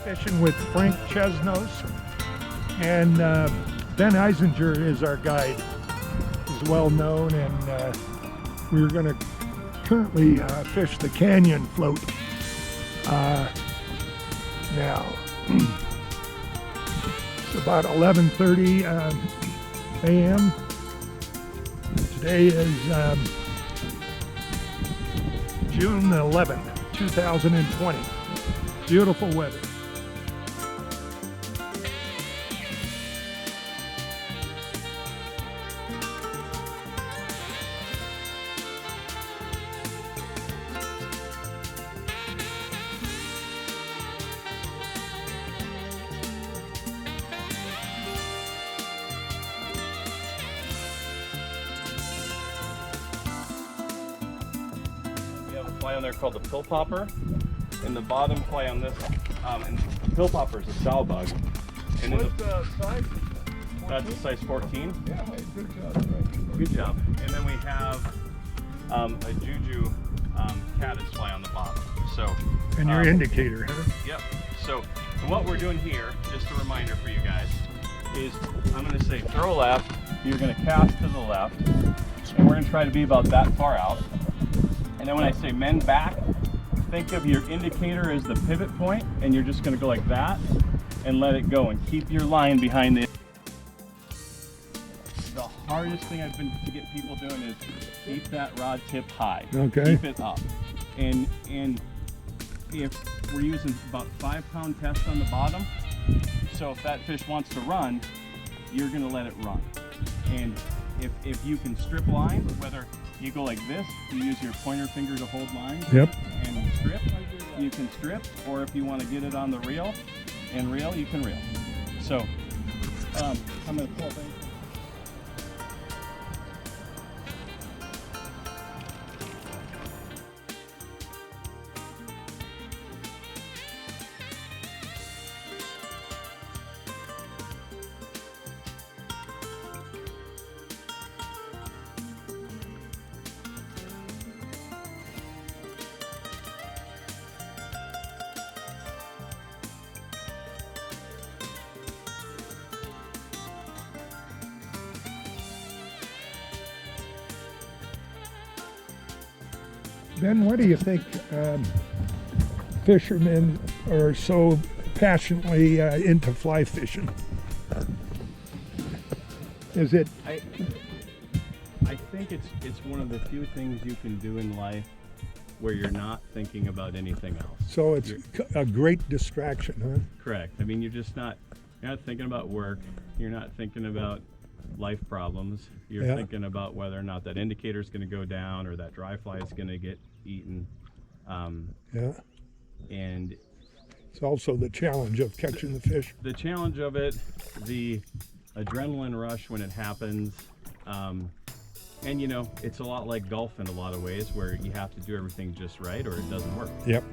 fishing with Frank Chesnos, and Ben Eisinger is our guide. He's well known, and we're going to currently fish the canyon float now. It's about 11:30 a.m. Today is June 11th, 2020. Beautiful weather. Fly on there called the pill popper, and the bottom fly on this, and the pill popper is a sow bug. And what's the size? That's a size 14. Yeah, good job. Good job. And then we have a juju caddis fly on the bottom. So. And your indicator, huh? Yep. So what we're doing here, just a reminder for you guys, is I'm going to say throw left. You're going to cast to the left, and we're going to try to be about that far out. And then when I say mend back, think of your indicator as the pivot point, and you're just going to go like that and let it go and keep your line behind it. The hardest thing I've been to get people doing is keep that rod tip high. Okay. Keep it up. And if we're using about 5-pound test on the bottom, so if that fish wants to run, you're going to let it run. And if you can strip line, whether you go like this, you use your pointer finger to hold line. Yep. And strip, you can strip, or if you want to get it on the reel and reel, you can reel. So I'm going to pull things. Ben, why do you think fishermen are so passionately into fly fishing? Is it? I think it's one of the few things you can do in life where you're not thinking about anything else. So it's a great distraction, huh? Correct. I mean, you're not thinking about work. You're not thinking about life problems. You're thinking about whether or not that indicator is going to go down or that dry fly is going to get eaten. Yeah. And it's also the challenge of catching the fish. The challenge of it, the adrenaline rush when it happens, and you know, it's a lot like golf in a lot of ways where you have to do everything just right or it doesn't work. Yep.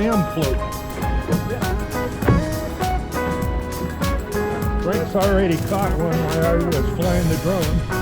dam float. Frank's already caught one while I was flying the drone.